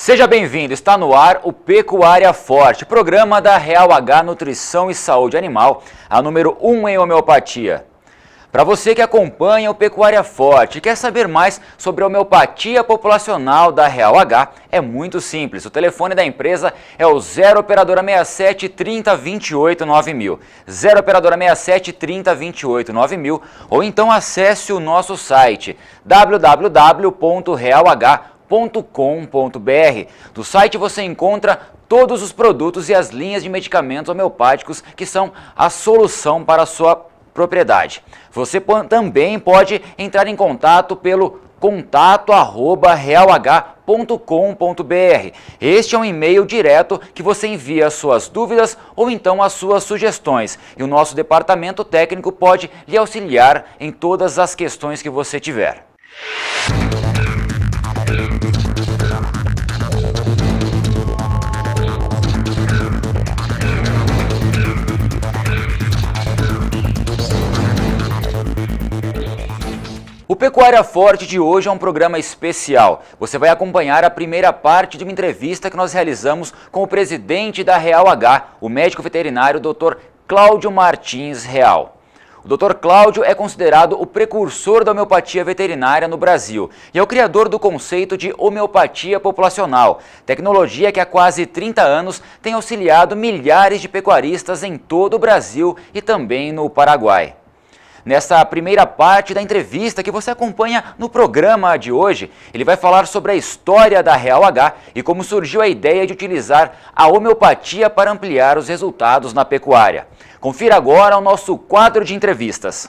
Seja bem-vindo, está no ar o Pecuária Forte, programa da Real H Nutrição e Saúde Animal, a número 1 em homeopatia. Para você que acompanha o Pecuária Forte e quer saber mais sobre a homeopatia populacional da Real H, é muito simples. O telefone da empresa é o 0 operadora 67 30 28 9000, 0 operadora 67 30 28 9000, ou então acesse o nosso site www.realh.com.br. No site você encontra todos os produtos e as linhas de medicamentos homeopáticos que são a solução para a sua propriedade. Você também pode entrar em contato pelo contato@realh.com.br. Este é um e-mail direto que você envia as suas dúvidas ou então as suas sugestões. E o nosso departamento técnico pode lhe auxiliar em todas as questões que você tiver. O Pecuária Forte de hoje é um programa especial. Você vai acompanhar a primeira parte de uma entrevista que nós realizamos com o presidente da Real H, o médico veterinário Dr. Cláudio Martins Real. O Dr. Cláudio é considerado o precursor da homeopatia veterinária no Brasil e é o criador do conceito de homeopatia populacional, tecnologia que há quase 30 anos tem auxiliado milhares de pecuaristas em todo o Brasil e também no Paraguai. Nessa primeira parte da entrevista que você acompanha no programa de hoje, ele vai falar sobre a história da Real H e como surgiu a ideia de utilizar a homeopatia para ampliar os resultados na pecuária. Confira agora o nosso quadro de entrevistas.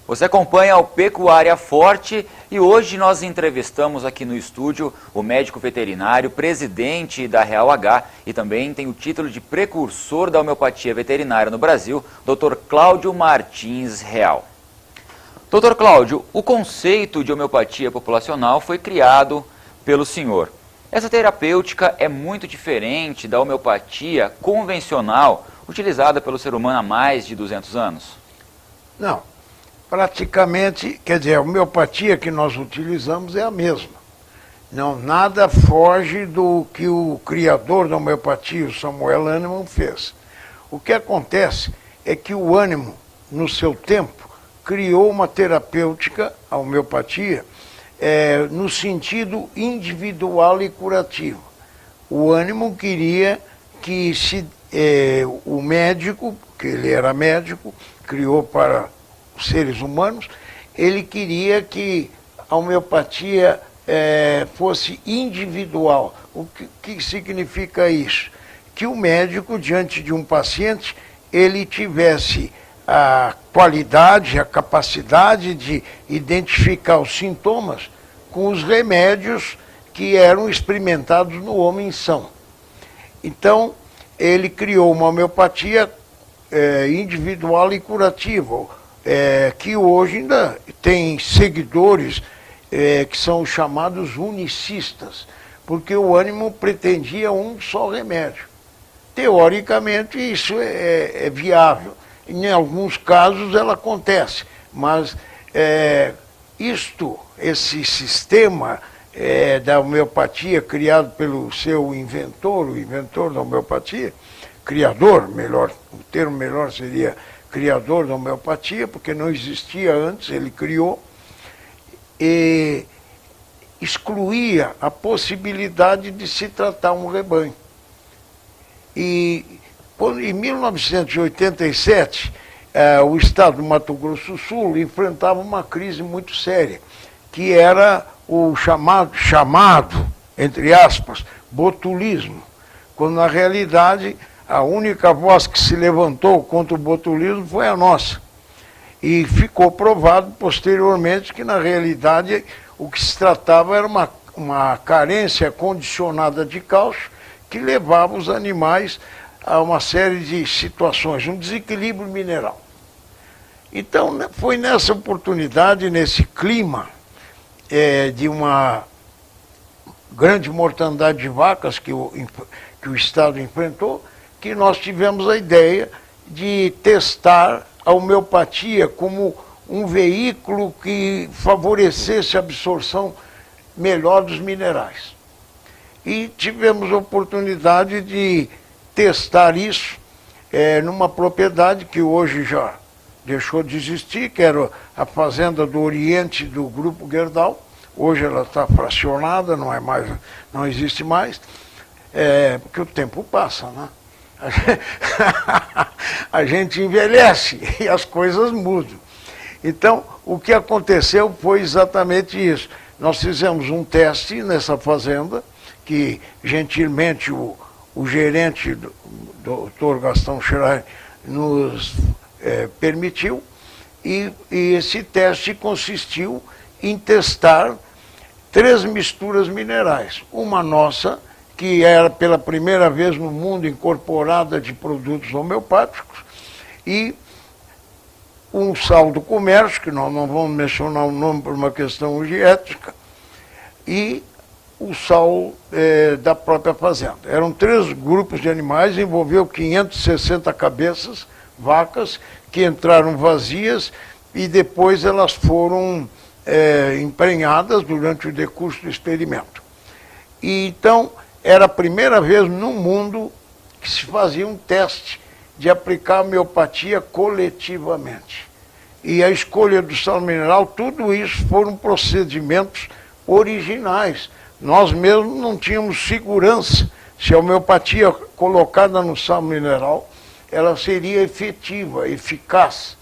Você acompanha o Pecuária Forte e hoje nós entrevistamos aqui no estúdio o médico veterinário, presidente da Real H e também tem o título de precursor da homeopatia veterinária no Brasil, Dr. Cláudio Martins Real. Dr. Cláudio, o conceito de homeopatia populacional foi criado pelo senhor. Essa terapêutica é muito diferente da homeopatia convencional utilizada pelo ser humano há mais de 200 anos? Não. Praticamente, quer dizer, a homeopatia que nós utilizamos é a mesma. Não, nada foge do que o criador da homeopatia, o Samuel Hahnemann, fez. O que acontece é que o Hahnemann, no seu tempo, criou uma terapêutica, a homeopatia, no sentido individual e curativo. O Hahnemann queria que o médico, que ele era médico, criou para os seres humanos, ele queria que a homeopatia fosse individual. O que significa isso? Que o médico, diante de um paciente, ele tivesse a qualidade, a capacidade de identificar os sintomas com os remédios que eram experimentados no homem são. Então, ele criou uma homeopatia individual e curativa, que hoje ainda tem seguidores que são chamados unicistas, porque o Hahnemann pretendia um só remédio. Teoricamente isso é viável, em alguns casos ela acontece, mas esse sistema da homeopatia criado pelo seu inventor, o inventor da homeopatia, criador, melhor, o termo melhor seria criador da homeopatia, porque não existia antes, ele criou, e excluía a possibilidade de se tratar um rebanho. E em 1987, o estado do Mato Grosso do Sul enfrentava uma crise muito séria, que era o chamado, entre aspas, botulismo, quando na realidade a única voz que se levantou contra o botulismo foi a nossa. E ficou provado posteriormente que, na realidade, o que se tratava era uma carência condicionada de cálcio que levava os animais a uma série de situações, um desequilíbrio mineral. Então, foi nessa oportunidade, nesse clima de uma grande mortandade de vacas que o Estado enfrentou, que nós tivemos a ideia de testar a homeopatia como um veículo que favorecesse a absorção melhor dos minerais. E tivemos a oportunidade de testar isso numa propriedade que hoje já deixou de existir, que era a fazenda do Oriente do Grupo Gerdau. Hoje ela está fracionada, não existe mais, porque o tempo passa, né? A gente envelhece e as coisas mudam. Então, o que aconteceu foi exatamente isso. Nós fizemos um teste nessa fazenda, que gentilmente o gerente, doutor Gastão Schreier, nos permitiu, e esse teste consistiu em testar 3 misturas minerais. Uma nossa, que era pela primeira vez no mundo incorporada de produtos homeopáticos, e um sal do comércio, que nós não vamos mencionar o nome por uma questão de ética, e o sal da própria fazenda. Eram 3 grupos de animais, envolveu 560 cabeças, vacas, que entraram vazias e depois elas foram emprenhadas durante o decurso do experimento. E então, era a primeira vez no mundo que se fazia um teste de aplicar a homeopatia coletivamente. E a escolha do sal mineral, tudo isso foram procedimentos originais. Nós mesmos não tínhamos segurança se a homeopatia colocada no sal mineral, ela seria efetiva, eficaz,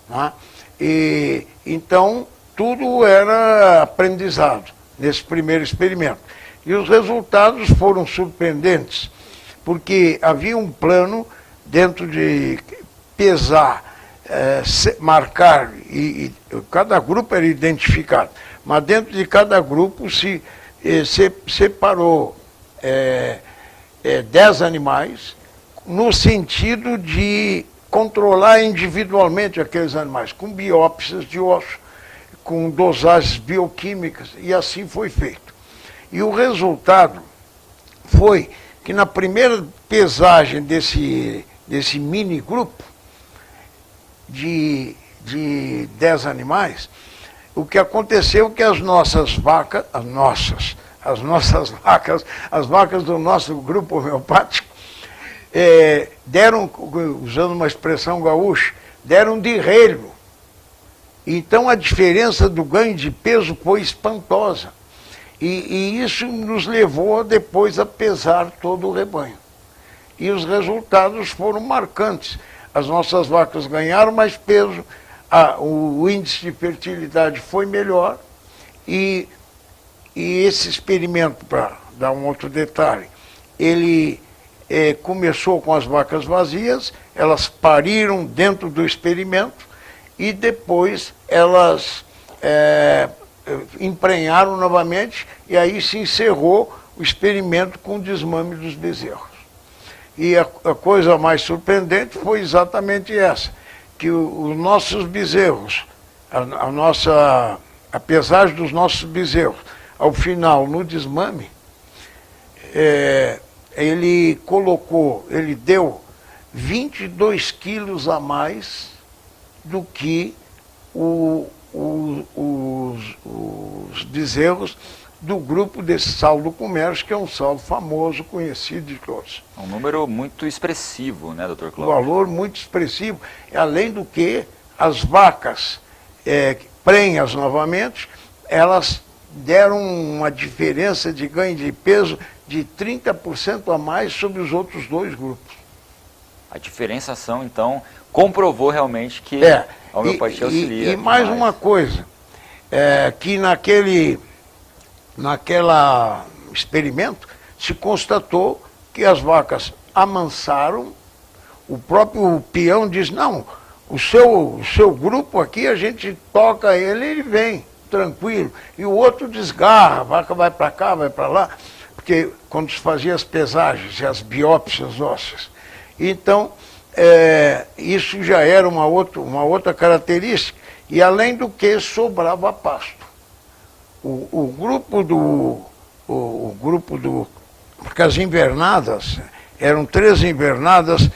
né? E então, tudo era aprendizado nesse primeiro experimento. E os resultados foram surpreendentes, porque havia um plano dentro de pesar, marcar, e cada grupo era identificado, mas dentro de cada grupo se separou 10 animais, no sentido de controlar individualmente aqueles animais, com biópsias de osso, com dosagens bioquímicas, e assim foi feito. E o resultado foi que na primeira pesagem desse mini grupo de 10 animais, o que aconteceu é que as nossas vacas, as vacas do nosso grupo homeopático, deram, usando uma expressão gaúcha, deram de relho. Então a diferença do ganho de peso foi espantosa. E isso nos levou depois a pesar todo o rebanho. E os resultados foram marcantes. As nossas vacas ganharam mais peso, o índice de fertilidade foi melhor, e esse experimento, para dar um outro detalhe, ele começou com as vacas vazias, elas pariram dentro do experimento, e depois elas emprenharam novamente, e aí se encerrou o experimento com o desmame dos bezerros. E a coisa mais surpreendente foi exatamente essa, que os nossos bezerros, a pesagem dos nossos bezerros, ao final, no desmame, ele deu 22 quilos a mais do que os bezerros do grupo desse sal do comércio, que é um sal famoso, conhecido de todos. Um número muito expressivo, né, doutor Um Cláudio? valor muito expressivo, além do que as vacas prenhas novamente, elas deram uma diferença de ganho de peso de 30% a mais sobre os outros 2 grupos. A diferenciação, então, comprovou realmente que a homeopatia auxilia. E mais uma coisa, que naquele experimento se constatou que as vacas amansaram. O próprio peão diz, não, o seu grupo aqui, a gente toca ele vem, tranquilo. E o outro desgarra, a vaca vai para cá, vai para lá, porque quando se fazia as pesagens e as biópsias ósseas. Então, isso já era uma outra característica, e além do que sobrava pasto. O grupo porque as invernadas, eram 3 invernadas,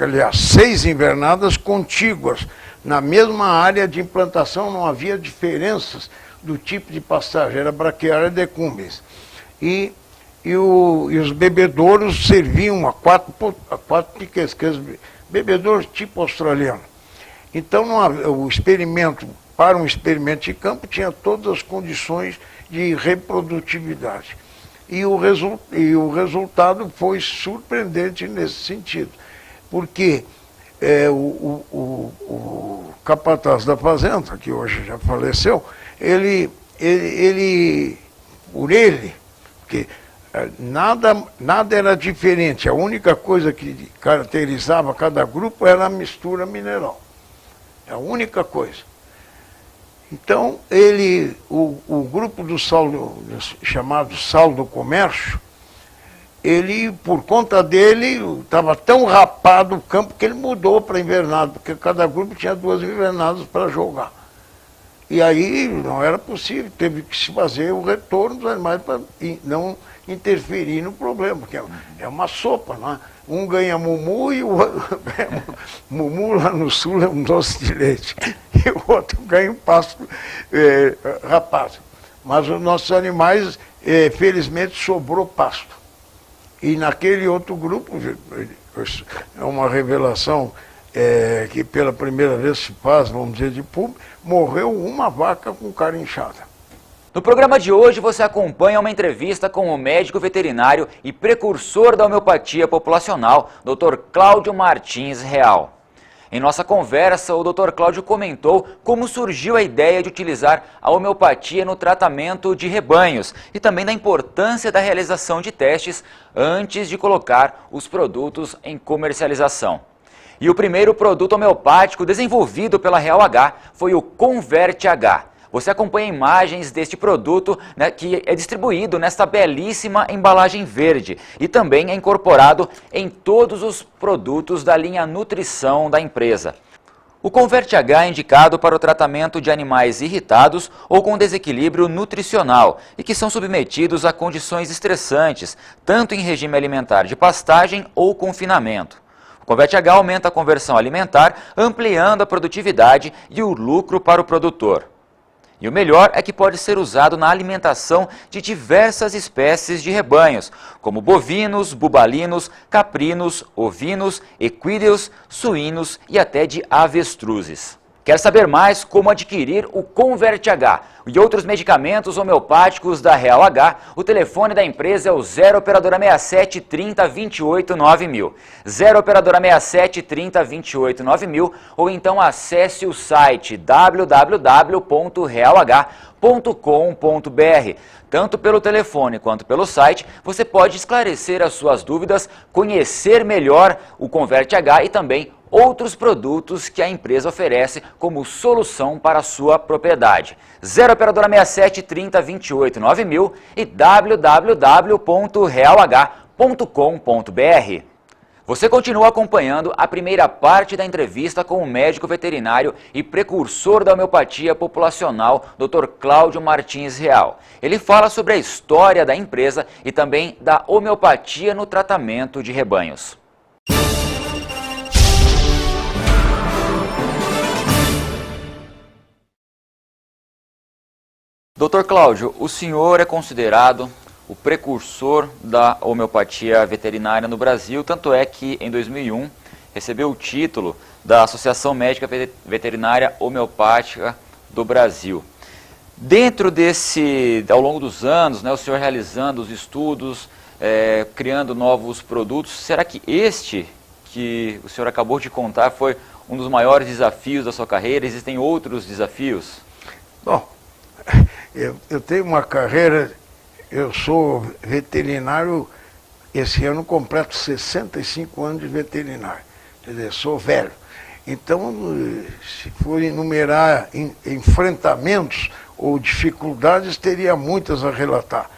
aliás, 6 invernadas contíguas, Na mesma área de implantação não havia diferenças do tipo de pastagem, era braquiária decumbens. E os bebedouros serviam a quatro piquetes, bebedouros tipo australiano. Então o experimento, para um experimento de campo, tinha todas as condições de reprodutividade. E o resultado foi surpreendente nesse sentido, porque o capataz da fazenda, que hoje já faleceu, porque nada era diferente, a única coisa que caracterizava cada grupo era a mistura mineral. É a única coisa. Então, o grupo do chamado Sal do Comércio, por conta dele, estava tão rapado o campo que ele mudou para invernado, porque cada grupo tinha 2 invernadas para jogar. E aí não era possível, teve que se fazer o retorno dos animais para não interferir no problema, porque é uma sopa, não é? Um ganha mumu e o outro ganha mumu lá no sul é um doce de leite, e o outro ganha um pasto rapaz. Mas os nossos animais, felizmente, sobrou pasto. E naquele outro grupo, é uma revelação que pela primeira vez se faz, vamos dizer, de público, morreu uma vaca com cara inchada. No programa de hoje você acompanha uma entrevista com o médico veterinário e precursor da homeopatia populacional, Dr. Cláudio Martins Real. Em nossa conversa, o Dr. Cláudio comentou como surgiu a ideia de utilizar a homeopatia no tratamento de rebanhos e também da importância da realização de testes antes de colocar os produtos em comercialização. E o primeiro produto homeopático desenvolvido pela Real H foi o Converte H. Você acompanha imagens deste produto, né, que é distribuído nesta belíssima embalagem verde e também é incorporado em todos os produtos da linha nutrição da empresa. O Converte H é indicado para o tratamento de animais irritados ou com desequilíbrio nutricional e que são submetidos a condições estressantes, tanto em regime alimentar de pastagem ou confinamento. O Converte H aumenta a conversão alimentar, ampliando a produtividade e o lucro para o produtor. E o melhor é que pode ser usado na alimentação de diversas espécies de rebanhos, como bovinos, bubalinos, caprinos, ovinos, equídeos, suínos e até de avestruzes. Quer saber mais como adquirir o Converte H e outros medicamentos homeopáticos da Real H? O telefone da empresa é o 0 operadora 67 30 28 9000. 0 operadora 67 30 28 9000 ou então acesse o site www.realh.com.br. Tanto pelo telefone quanto pelo site, você pode esclarecer as suas dúvidas, conhecer melhor o Converte H e também outros produtos que a empresa oferece como solução para a sua propriedade. 0 operadora 67 30 28 9000 e www.realh.com.br. Você continua acompanhando a primeira parte da entrevista com o médico veterinário e precursor da homeopatia populacional, Dr. Cláudio Martins Real. Ele fala sobre a história da empresa e também da homeopatia no tratamento de rebanhos. Dr. Cláudio, o senhor é considerado o precursor da homeopatia veterinária no Brasil, tanto é que em 2001 recebeu o título da Associação Médica Veterinária Homeopática do Brasil. Dentro ao longo dos anos, né, o senhor realizando os estudos, criando novos produtos, será que este que o senhor acabou de contar foi um dos maiores desafios da sua carreira? Existem outros desafios? Bom, eu tenho uma carreira, eu sou veterinário, esse ano completo 65 anos de veterinário, quer dizer, sou velho. Então, se for enumerar enfrentamentos ou dificuldades, teria muitas a relatar.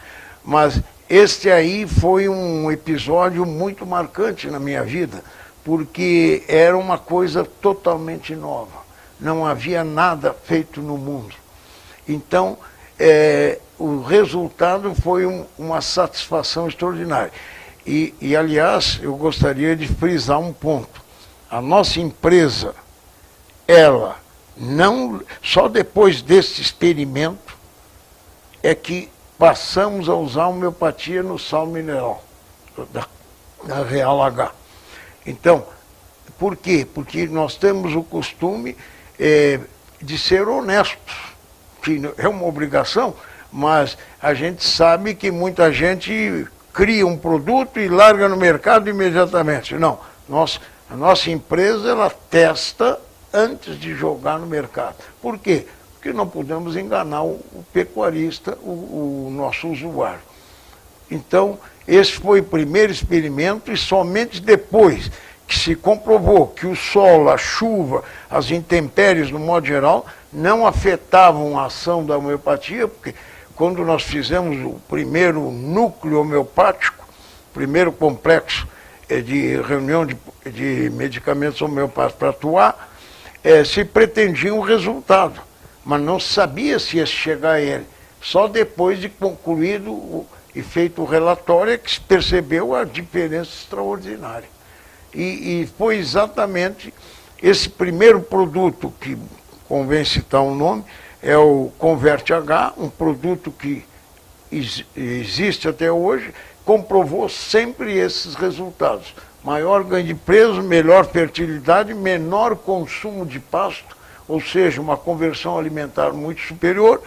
Mas este aí foi um episódio muito marcante na minha vida, porque era uma coisa totalmente nova. Não havia nada feito no mundo. Então, o resultado foi uma satisfação extraordinária. E, aliás, eu gostaria de frisar um ponto. A nossa empresa ela não, só depois desse experimento é que passamos a usar a homeopatia no sal mineral da Real H. Então, por quê? Porque nós temos o costume de ser honestos, que é uma obrigação, mas a gente sabe que muita gente cria um produto e larga no mercado imediatamente. Não, a nossa empresa, ela testa antes de jogar no mercado. Por quê? Porque não podemos enganar o pecuarista, o nosso usuário. Então, esse foi o primeiro experimento e somente depois que se comprovou que o sol, a chuva, as intempéries, no modo geral, não afetavam a ação da homeopatia, porque quando nós fizemos o primeiro núcleo homeopático, primeiro complexo de reunião de medicamentos homeopáticos para atuar, se pretendia um resultado, mas não sabia se ia chegar a ele. Só depois de concluído e feito o relatório é que se percebeu a diferença extraordinária. E foi exatamente esse primeiro produto, que convém citar o nome, é o Converte H, um produto que existe até hoje, comprovou sempre esses resultados. Maior ganho de peso, melhor fertilidade, menor consumo de pasto, ou seja, uma conversão alimentar muito superior,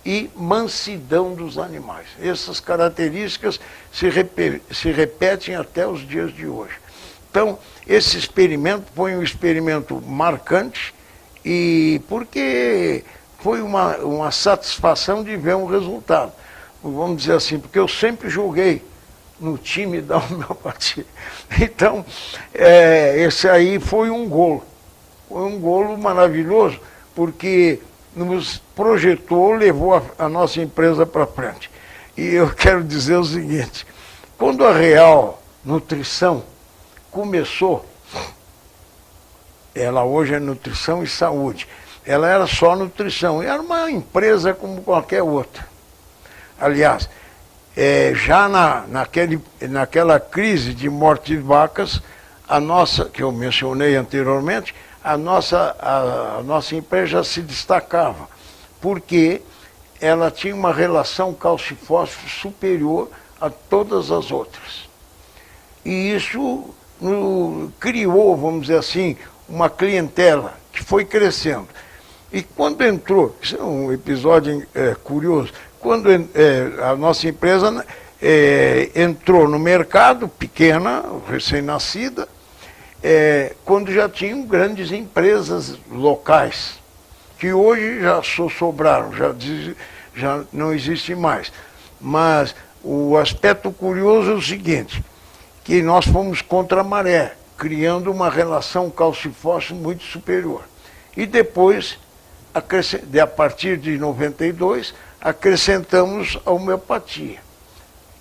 e mansidão dos animais. Essas características se repetem até os dias de hoje. Então, esse experimento foi um experimento marcante, e porque foi uma satisfação de ver um resultado. Vamos dizer assim, porque eu sempre joguei no time da homeopatia. Então, esse aí foi um golo. Foi um golo maravilhoso, porque nos projetou, levou a nossa empresa para frente. E eu quero dizer o seguinte, quando a Real Nutrição começou, ela hoje é Nutrição e Saúde, ela era só nutrição, era uma empresa como qualquer outra. Aliás, já naquela crise de morte de vacas, que eu mencionei anteriormente, a nossa empresa já se destacava, porque ela tinha uma relação cálcio-fósforo superior a todas as outras. E isso criou, vamos dizer assim, uma clientela que foi crescendo. E quando entrou, isso é um episódio curioso, quando a nossa empresa entrou no mercado, pequena, recém-nascida, quando já tinham grandes empresas locais, que hoje já sobraram, já não existe mais. Mas o aspecto curioso é o seguinte, que nós fomos contra a maré, criando uma relação cálcio-fósforo muito superior. E depois, a partir de 92, acrescentamos a homeopatia,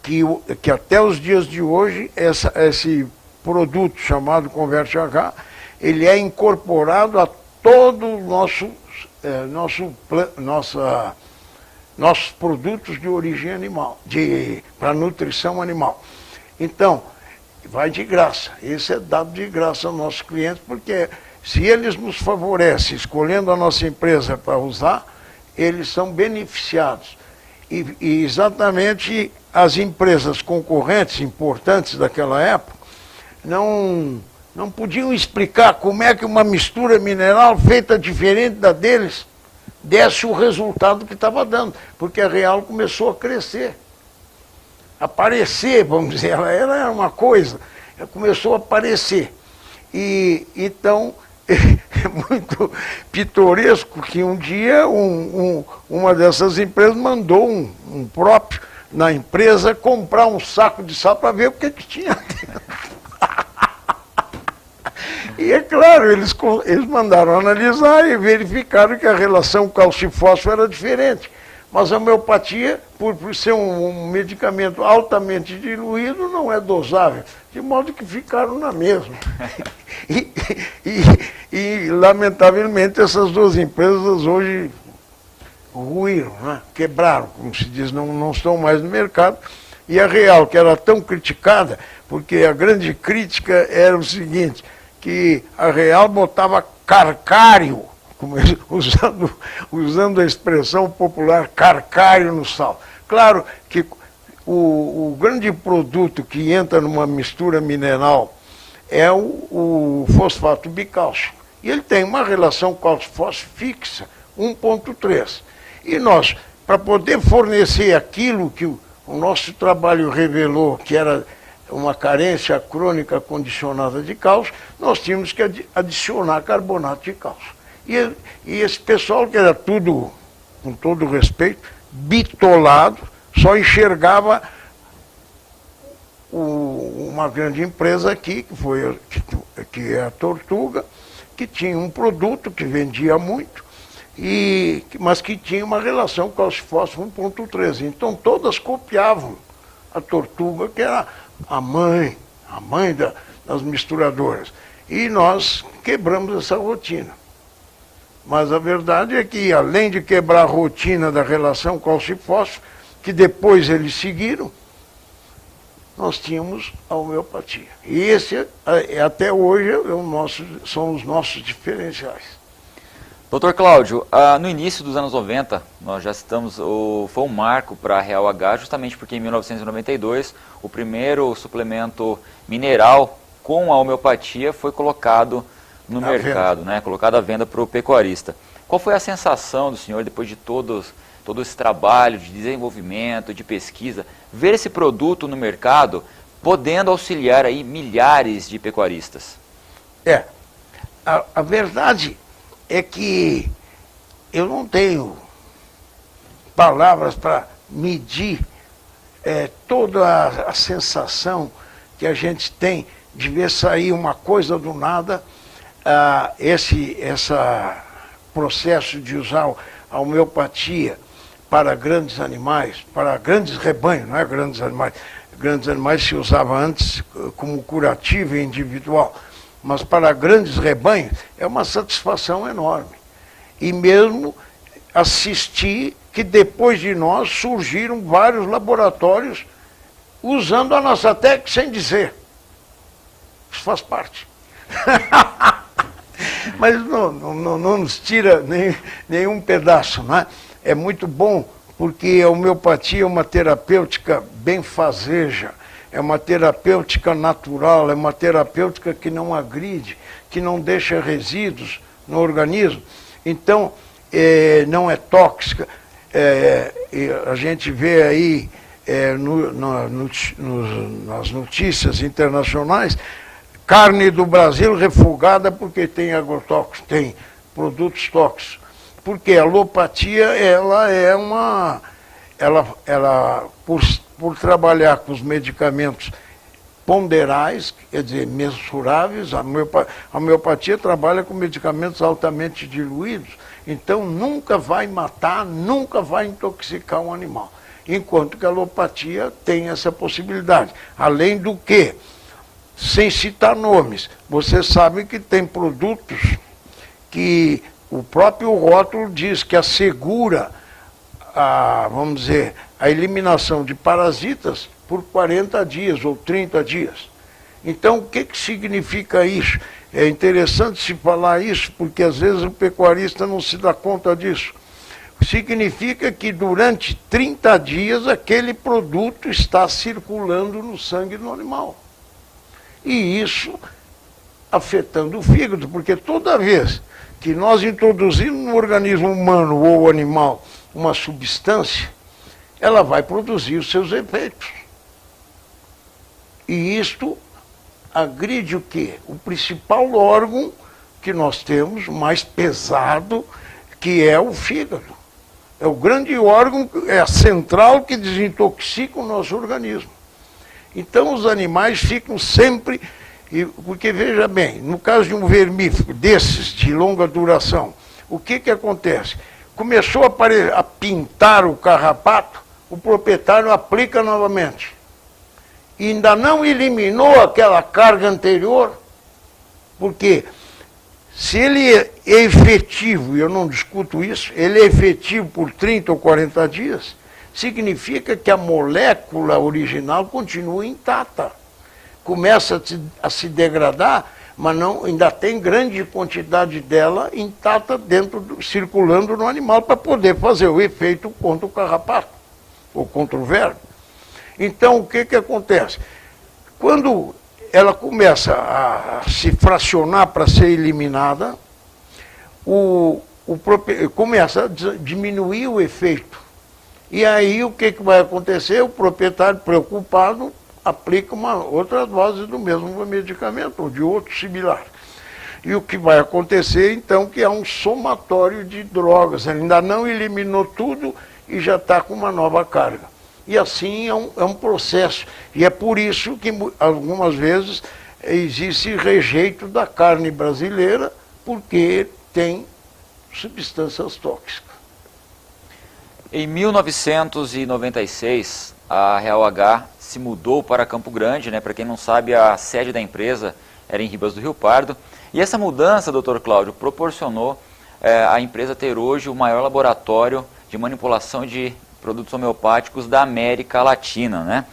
que até os dias de hoje, esse produto chamado Converte H, ele é incorporado a todo o nossos produtos de origem animal, para nutrição animal. Então, vai de graça. Esse é dado de graça aos nossos clientes, porque se eles nos favorecem, escolhendo a nossa empresa para usar, eles são beneficiados. E exatamente as empresas concorrentes importantes daquela época não podiam explicar como é que uma mistura mineral feita diferente da deles desse o resultado que estava dando, porque a Real começou a crescer, aparecer, vamos dizer, ela era uma coisa, ela começou a aparecer. E então é muito pitoresco que um dia uma dessas empresas mandou um próprio na empresa comprar um saco de sal para ver o que tinha dentro. E é claro, eles mandaram analisar e verificaram que a relação cálcio-fósforo era diferente. Mas a homeopatia, por ser um medicamento altamente diluído, não é dosável, de modo que ficaram na mesma. E lamentavelmente, essas duas empresas hoje ruíram, né? Quebraram, como se diz, não estão mais no mercado. E a Real, que era tão criticada, porque a grande crítica era o seguinte, que a Real botava carcário, usando a expressão popular, carcário no sal. Claro que o grande produto que entra numa mistura mineral é o fosfato bicálcico. E ele tem uma relação cálcio-fósforo fixa, 1,3. E nós, para poder fornecer aquilo que o nosso trabalho revelou, que era uma carência crônica condicionada de cálcio, nós tínhamos que adicionar carbonato de cálcio. E esse pessoal, que era tudo, com todo respeito, bitolado, só enxergava uma grande empresa aqui, que é a Tortuga, que tinha um produto que vendia muito, mas que tinha uma relação cálcio-fósforo 1,3. Então todas copiavam a Tortuga, que era a mãe das misturadoras. E nós quebramos essa rotina. Mas a verdade é que, além de quebrar a rotina da relação cálcio-fósforo, que depois eles seguiram, nós tínhamos a homeopatia. E esse, até hoje, são os nossos diferenciais. Doutor Cláudio, no início dos anos 90, nós já citamos, foi um marco para a Real H, justamente porque em 1992, o primeiro suplemento mineral com a homeopatia foi colocado no mercado, né? Colocado à venda para o pecuarista. Qual foi a sensação do senhor, depois de todo esse trabalho de desenvolvimento, de pesquisa, ver esse produto no mercado, podendo auxiliar aí milhares de pecuaristas? A verdade é que eu não tenho palavras para medir toda a sensação que a gente tem de ver sair uma coisa do nada, esse processo de usar a homeopatia para grandes animais, para grandes rebanhos, não é grandes animais. Grandes animais se usava antes como curativo individual, mas para grandes rebanhos é uma satisfação enorme. E mesmo assistir que depois de nós surgiram vários laboratórios usando a nossa técnica sem dizer. Isso faz parte. Mas não nos tira nenhum pedaço, não é? É muito bom, porque a homeopatia é uma terapêutica benfazeja, é uma terapêutica natural, é uma terapêutica que não agride, que não deixa resíduos no organismo. Então, não é tóxica. A gente vê aí nas notícias internacionais, carne do Brasil refugada porque tem agrotóxicos, tem produtos tóxicos. Porque a alopatia, ela por trabalhar com os medicamentos ponderais, quer dizer, mensuráveis, a homeopatia trabalha com medicamentos altamente diluídos, então nunca vai matar, nunca vai intoxicar um animal. Enquanto que a alopatia tem essa possibilidade. Além do que, sem citar nomes, você sabe que tem produtos que o próprio rótulo diz que assegura vamos dizer, a eliminação de parasitas por 40 dias ou 30 dias. Então, o que significa isso? É interessante se falar isso, porque às vezes o pecuarista não se dá conta disso. Significa que durante 30 dias aquele produto está circulando no sangue do animal. E isso afetando o fígado, porque toda vez que nós introduzimos no organismo humano ou animal uma substância, ela vai produzir os seus efeitos. E isto agride o quê? O principal órgão que nós temos, mais pesado, que é o fígado. É o grande órgão, é a central que desintoxica o nosso organismo. Então os animais ficam sempre... Porque, veja bem, no caso de um vermífugo desses, de longa duração, o que acontece? Começou a pintar o carrapato, o proprietário aplica novamente. E ainda não eliminou aquela carga anterior, porque se ele é efetivo, e eu não discuto isso, ele é efetivo por 30 ou 40 dias, significa que a molécula original continua intacta. Começa a se degradar, mas não, ainda tem grande quantidade dela intacta circulando no animal para poder fazer o efeito contra o carrapato ou contra o verme. Então, o que acontece? Quando ela começa a se fracionar para ser eliminada, começa a diminuir o efeito. E aí o que vai acontecer? O proprietário preocupado aplica uma outra dose do mesmo medicamento ou de outro similar. E o que vai acontecer então que é um somatório de drogas. Ele ainda não eliminou tudo e já está com uma nova carga. E assim é um processo. E é por isso que algumas vezes existe rejeito da carne brasileira, porque tem substâncias tóxicas. Em 1996, a Real H se mudou para Campo Grande, né? Para quem não sabe, a sede da empresa era em Ribas do Rio Pardo. E essa mudança, doutor Cláudio, proporcionou a empresa ter hoje o maior laboratório de manipulação de produtos homeopáticos da América Latina, né?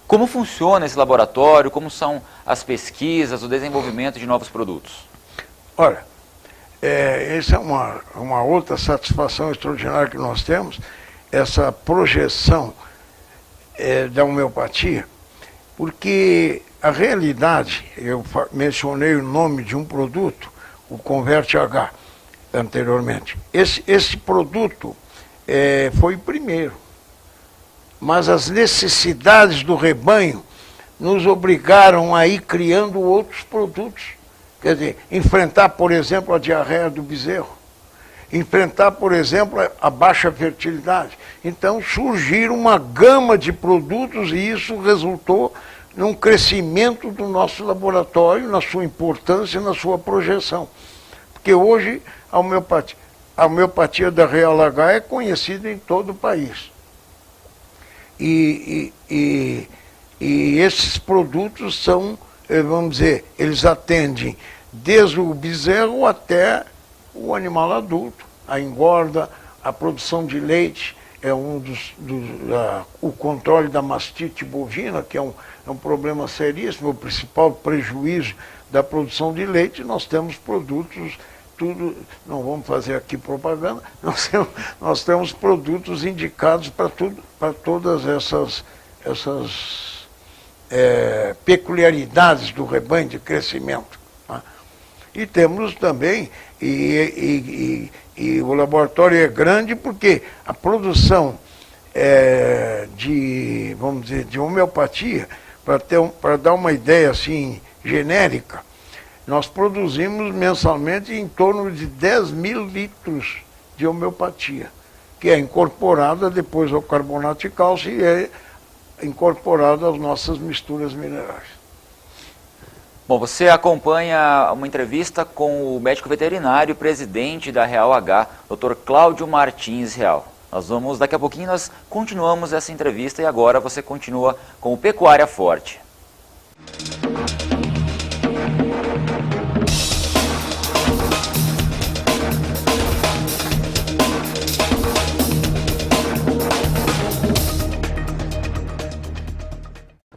Como funciona esse laboratório? Como são as pesquisas, o desenvolvimento de novos produtos? Olha, essa é uma outra satisfação extraordinária que nós temos, essa projeção da homeopatia, porque a realidade, eu mencionei o nome de um produto, o Converte H, anteriormente. Esse produto foi o primeiro, mas as necessidades do rebanho nos obrigaram a ir criando outros produtos. Quer dizer, enfrentar, por exemplo, a diarreia do bezerro, enfrentar, por exemplo, a baixa fertilidade. Então surgiram uma gama de produtos e isso resultou num crescimento do nosso laboratório, na sua importância e na sua projeção. Porque hoje a homeopatia da Real H é conhecida em todo o país. E esses produtos são, vamos dizer, eles atendem desde o bezerro até o animal adulto, a engorda, a produção de leite, é o controle da mastite bovina, que é um problema seríssimo, o principal prejuízo da produção de leite. Nós temos produtos, não vamos fazer aqui propaganda, nós temos produtos indicados para todas essas peculiaridades do rebanho de crescimento. Tá? E temos também, e o laboratório é grande porque a produção vamos dizer, de homeopatia, para dar uma ideia assim genérica, nós produzimos mensalmente em torno de 10.000 litros de homeopatia, que é incorporada depois ao carbonato de cálcio e é incorporado às nossas misturas minerais. Bom, você acompanha uma entrevista com o médico veterinário e presidente da Real H, Dr. Cláudio Martins Real. Daqui a pouquinho nós continuamos essa entrevista e agora você continua com o Pecuária Forte.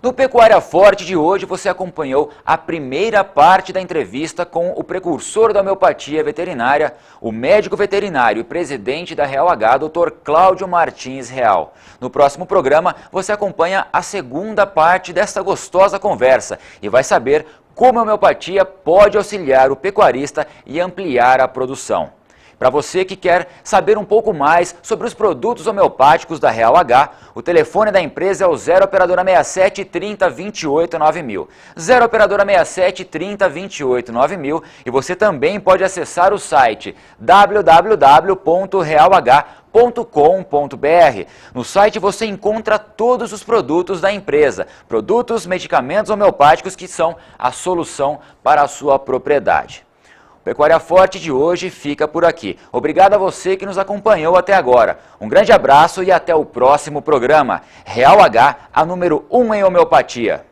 No Pecuária Forte de hoje, você acompanhou a primeira parte da entrevista com o precursor da homeopatia veterinária, o médico veterinário e presidente da Real H, Dr. Cláudio Martins Real. No próximo programa, você acompanha a segunda parte desta gostosa conversa e vai saber como a homeopatia pode auxiliar o pecuarista e ampliar a produção. Para você que quer saber um pouco mais sobre os produtos homeopáticos da Real H, o telefone da empresa é o 0 operadora 67 30 28 9000. 0 operadora 67 30 28 9000 e você também pode acessar o site www.realh.com.br. No site você encontra todos os produtos da empresa, produtos, medicamentos homeopáticos que são a solução para a sua propriedade. O Pecuária Forte de hoje fica por aqui. Obrigado a você que nos acompanhou até agora. Um grande abraço e até o próximo programa. Real H, a número 1 em homeopatia.